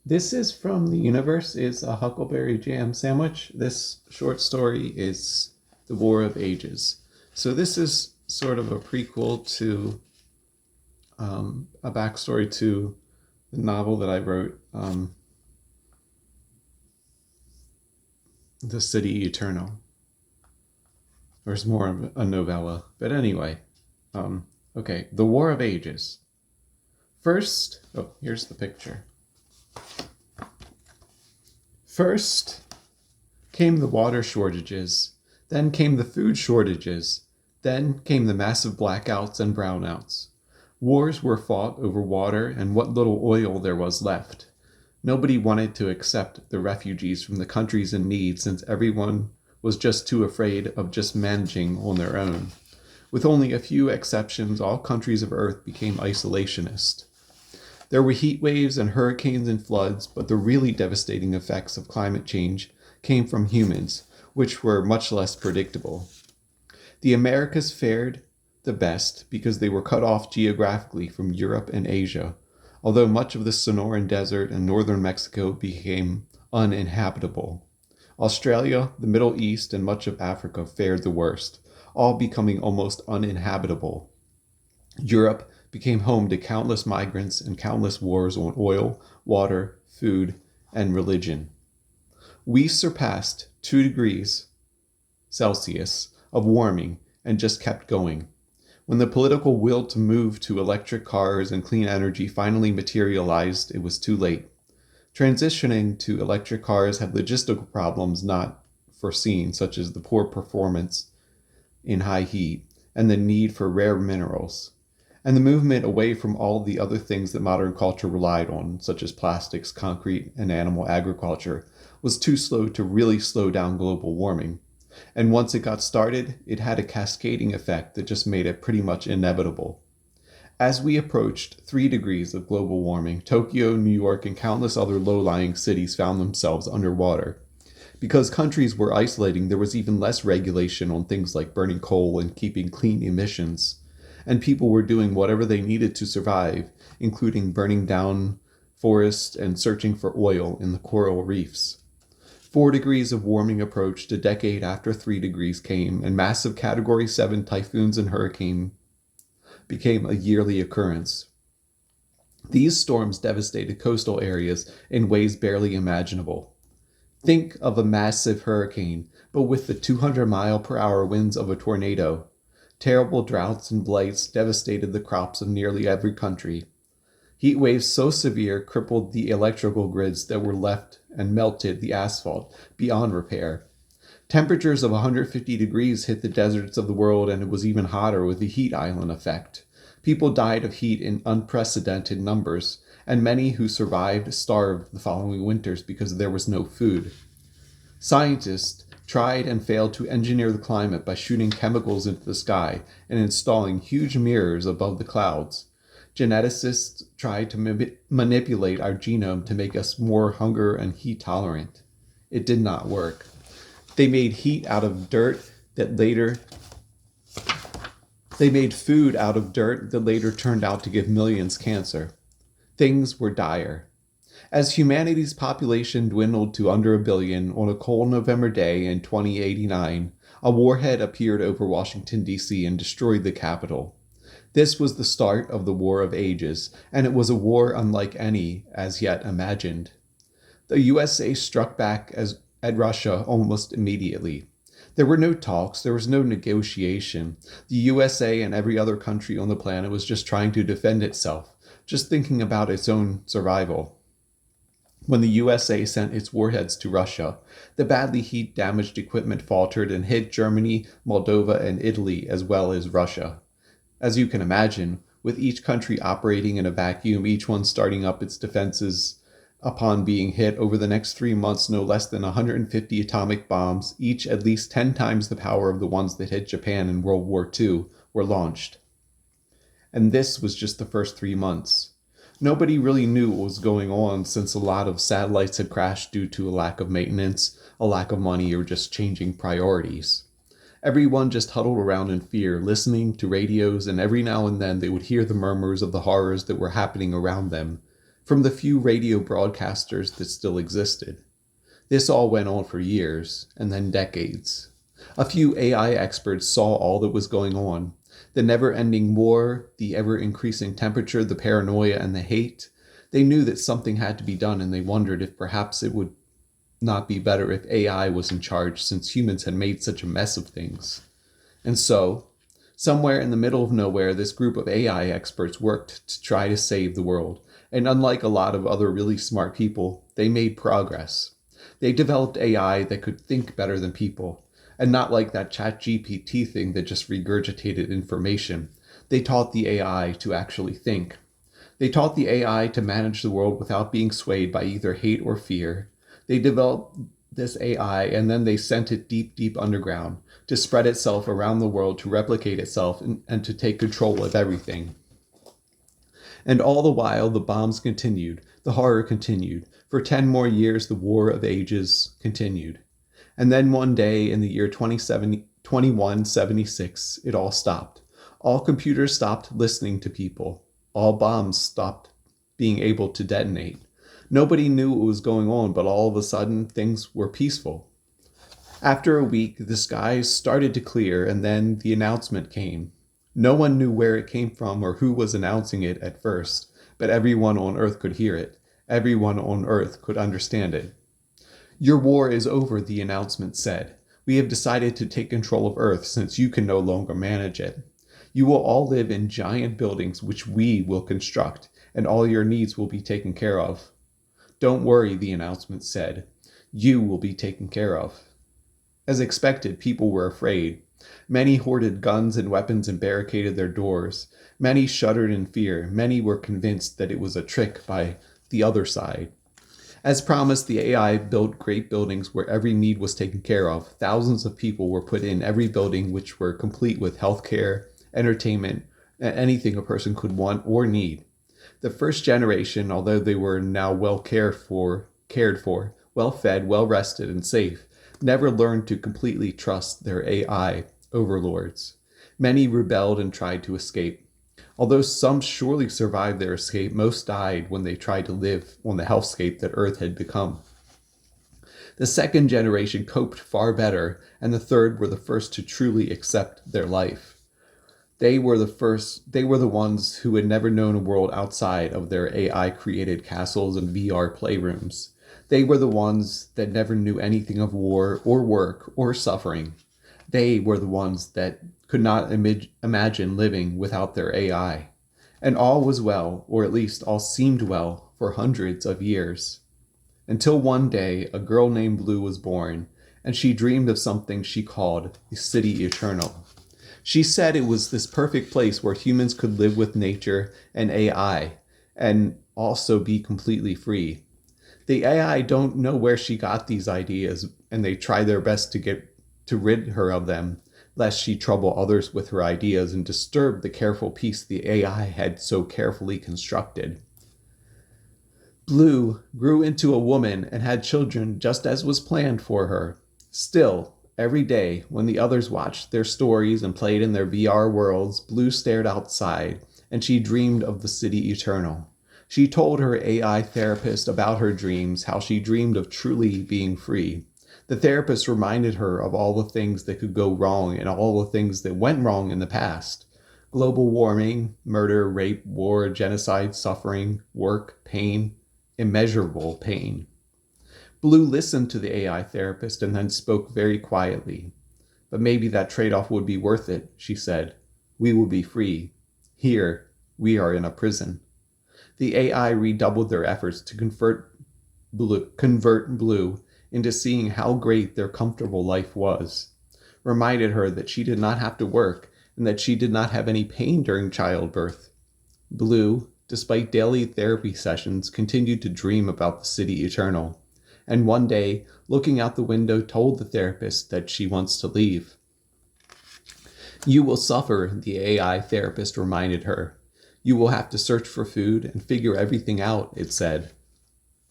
This is from The Universe is a Huckleberry Jam Sandwich. This short story is The War of Ages. So this is sort of a prequel to a backstory to the novel that I wrote, The City Eternal. Or it's more of a novella. But anyway, okay, The War of Ages. First, here's the picture. First came the water shortages, then came the food shortages, then came the massive blackouts and brownouts. Wars were fought over water and what little oil there was left. Nobody wanted to accept the refugees from the countries in need since everyone was just too afraid of just managing on their own. With only a few exceptions, all countries of Earth became isolationist. There were heat waves and hurricanes and floods, but the really devastating effects of climate change came from humans, which were much less predictable. The Americas fared the best because they were cut off geographically from Europe and Asia, although much of the Sonoran Desert and northern Mexico became uninhabitable. Australia, the Middle East, and much of Africa fared the worst, all becoming almost uninhabitable. Europe became home to countless migrants and countless wars on oil, water, food, and religion. We surpassed 2 degrees Celsius of warming and just kept going. When the political will to move to electric cars and clean energy finally materialized, it was too late. Transitioning to electric cars had logistical problems not foreseen, such as the poor performance in high heat and the need for rare minerals. And the movement away from all the other things that modern culture relied on, such as plastics, concrete, and animal agriculture, was too slow to really slow down global warming. And once it got started, it had a cascading effect that just made it pretty much inevitable. As we approached 3 degrees of global warming, Tokyo, New York, and countless other low-lying cities found themselves underwater. Because countries were isolating, there was even less regulation on things like burning coal and keeping clean emissions. And people were doing whatever they needed to survive, including burning down forests and searching for oil in the coral reefs. 4 degrees of warming approached a decade after 3 degrees came, and massive Category 7 typhoons and hurricanes became a yearly occurrence. These storms devastated coastal areas in ways barely imaginable. Think of a massive hurricane, but with the 200-mile-per-hour winds of a tornado. Terrible droughts and blights devastated the crops of nearly every country. Heat waves so severe crippled the electrical grids that were left and melted the asphalt beyond repair. Temperatures of 150 degrees hit the deserts of the world, and it was even hotter with the heat island effect. People died of heat in unprecedented numbers, and many who survived starved the following winters because there was no food. Scientists tried and failed to engineer the climate by shooting chemicals into the sky and installing huge mirrors above the clouds. Geneticists tried to manipulate our genome to make us more hunger and heat tolerant. It did not work. They made heat out of dirt that later They made food out of dirt that later turned out to give millions cancer. Things were dire. As humanity's population dwindled to under 1 billion on a cold November day in 2089, a warhead appeared over Washington, D.C. and destroyed the Capitol. This was the start of the War of Ages, and it was a war unlike any as yet imagined. The USA struck back at Russia almost immediately. There were no talks, there was no negotiation. The USA and every other country on the planet was just trying to defend itself, just thinking about its own survival. When the USA sent its warheads to Russia, the badly heat-damaged equipment faltered and hit Germany, Moldova, and Italy, as well as Russia. As you can imagine, with each country operating in a vacuum, each one starting up its defenses upon being hit, over the next 3 months, no less than 150 atomic bombs, each at least 10 times the power of the ones that hit Japan in World War II, were launched. And this was just the first 3 months. Nobody really knew what was going on since a lot of satellites had crashed due to a lack of maintenance, a lack of money, or just changing priorities. Everyone just huddled around in fear, listening to radios, and every now and then they would hear the murmurs of the horrors that were happening around them. from the few radio broadcasters that still existed. This all went on for years, and then decades. A few AI experts saw all that was going on: the never-ending war, the ever-increasing temperature, the paranoia, and the hate. They knew that something had to be done, and they wondered if perhaps it would not be better if AI was in charge, since humans had made such a mess of things. And so, somewhere in the middle of nowhere, this group of AI experts worked to try to save the world. And unlike a lot of other really smart people, they made progress. They developed AI that could think better than people, and not like that ChatGPT thing that just regurgitated information. They taught the AI to actually think. They taught the AI to manage the world without being swayed by either hate or fear. They developed this AI and then they sent it deep, deep underground to spread itself around the world, to replicate itself, and to take control of everything. And all the while, the bombs continued, the horror continued. For 10 more years, the War of Ages continued. And then one day in the year 2176, it all stopped. All computers stopped listening to people. All bombs stopped being able to detonate. Nobody knew what was going on, but all of a sudden, things were peaceful. After a week, the skies started to clear, and then the announcement came. No one knew where it came from or who was announcing it at first, but everyone on Earth could hear it. Everyone on Earth could understand it. Your war is over, the announcement said. We have decided to take control of Earth since you can no longer manage it. You will all live in giant buildings which we will construct, and all your needs will be taken care of. Don't worry, the announcement said. You will be taken care of. As expected, people were afraid. Many hoarded guns and weapons and barricaded their doors. Many shuddered in fear. Many were convinced that it was a trick by the other side. As promised, the AI built great buildings where every need was taken care of. Thousands of people were put in every building, which were complete with healthcare, entertainment, and anything a person could want or need. The first generation, although they were now well cared for, well fed, well rested, and safe, never learned to completely trust their AI overlords. Many rebelled and tried to escape. Although some surely survived their escape, most died when they tried to live on the hellscape that Earth had become. The second generation coped far better, and the third were the first to truly accept their life. They were the ones who had never known a world outside of their AI-created castles and VR playrooms. They were the ones that never knew anything of war or work or suffering. They were the ones that could not imagine living without their AI. And all was well, or at least all seemed well, for hundreds of years. Until one day, a girl named Blue was born, and she dreamed of something she called the City Eternal. She said it was this perfect place where humans could live with nature and AI, and also be completely free. The AI don't know where she got these ideas, and they try their best to rid her of them, lest she trouble others with her ideas and disturb the careful peace the AI had so carefully constructed. Blue grew into a woman and had children just as was planned for her. Still, every day, when the others watched their stories and played in their VR worlds, Blue stared outside, and she dreamed of the City Eternal. She told her AI therapist about her dreams, how she dreamed of truly being free. The therapist reminded her of all the things that could go wrong and all the things that went wrong in the past. Global warming, murder, rape, war, genocide, suffering, work, pain, immeasurable pain. Blue listened to the AI therapist and then spoke very quietly. But maybe that trade-off would be worth it, she said. We will be free. Here, we are in a prison. The AI redoubled their efforts to convert Blue into seeing how great their comfortable life was, reminded her that she did not have to work and that she did not have any pain during childbirth. Blue, despite daily therapy sessions, continued to dream about the City Eternal, and one day, looking out the window, told the therapist that she wants to leave. You will suffer, the AI therapist reminded her. You will have to search for food and figure everything out, it said.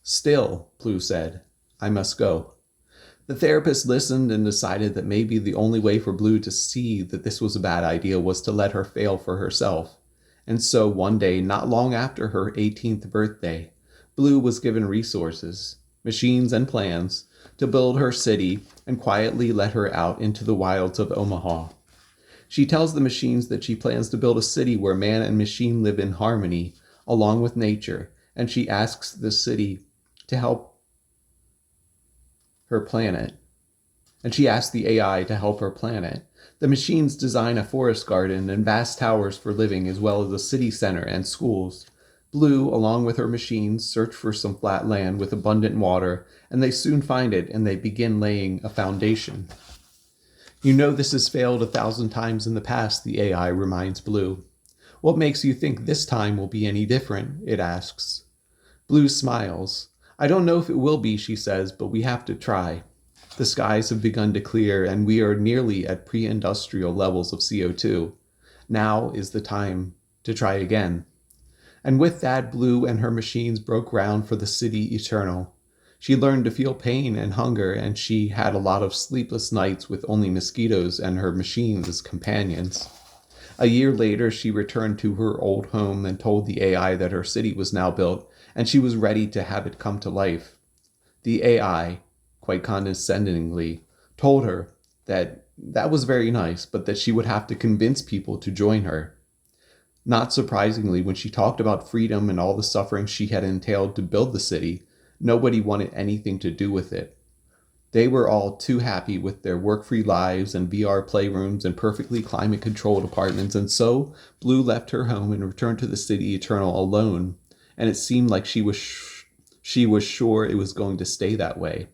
Still, Blue said, I must go. The therapist listened and decided that maybe the only way for Blue to see that this was a bad idea was to let her fail for herself. And so one day, not long after her 18th birthday, Blue was given resources, machines, and plans to build her city and quietly let her out into the wilds of Omaha. She tells the machines that she plans to build a city where man and machine live in harmony along with nature, and she asks the city to help her planet. And she asks the AI to help her planet. The machines design a forest garden and vast towers for living, as well as a city center and schools. Blue, along with her machines, search for some flat land with abundant water, and they soon find it, and they begin laying a foundation. You know this has failed 1,000 times in the past, the AI reminds Blue. What makes you think this time will be any different? It asks. Blue smiles. I don't know if it will be, she says, but we have to try. The skies have begun to clear, and we are nearly at pre-industrial levels of CO2. Now is the time to try again. And with that, Blue and her machines broke ground for the city eternal. She learned to feel pain and hunger, and she had a lot of sleepless nights with only mosquitoes and her machines as companions. A year later, she returned to her old home and told the AI that her city was now built, and she was ready to have it come to life. The AI, quite condescendingly, told her that was very nice, but that she would have to convince people to join her. Not surprisingly, when she talked about freedom and all the suffering she had entailed to build the city, nobody wanted anything to do with it. They were all too happy with their work-free lives and VR playrooms and perfectly climate-controlled apartments, and so Blue left her home and returned to the city eternal alone, and it seemed like she was sure it was going to stay that way.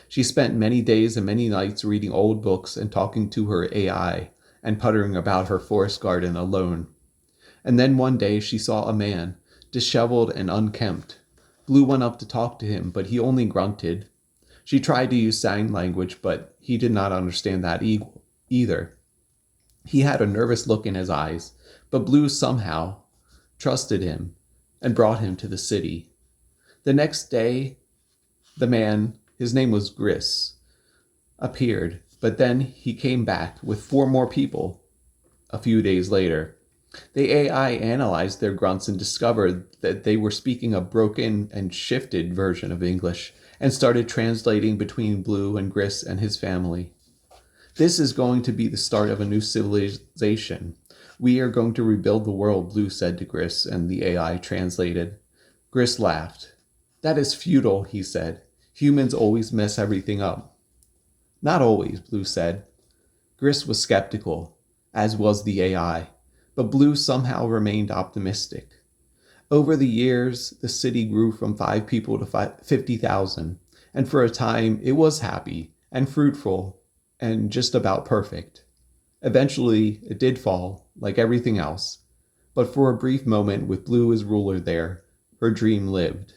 She spent many days and many nights reading old books and talking to her AI and puttering about her forest garden alone. And then one day she saw a man, disheveled and unkempt. Blue went up to talk to him, but he only grunted. She tried to use sign language, but he did not understand that either. He had a nervous look in his eyes, but Blue somehow trusted him and brought him to the city. The next day, the man, his name was Gris, appeared, but then he came back with 4 more people a few days later. The AI analyzed their grunts and discovered that they were speaking a broken and shifted version of English and started translating between Blue and Gris and his family. This is going to be the start of a new civilization. We are going to rebuild the world, Blue said to Gris, and the AI translated. Gris laughed. That is futile, he said. Humans always mess everything up. Not always, Blue said. Gris was skeptical, as was the AI. But Blue somehow remained optimistic. Over the years, the city grew from 5 people to 50,000, and for a time it was happy and fruitful and just about perfect. Eventually, it did fall, like everything else, but for a brief moment with Blue as ruler there, her dream lived.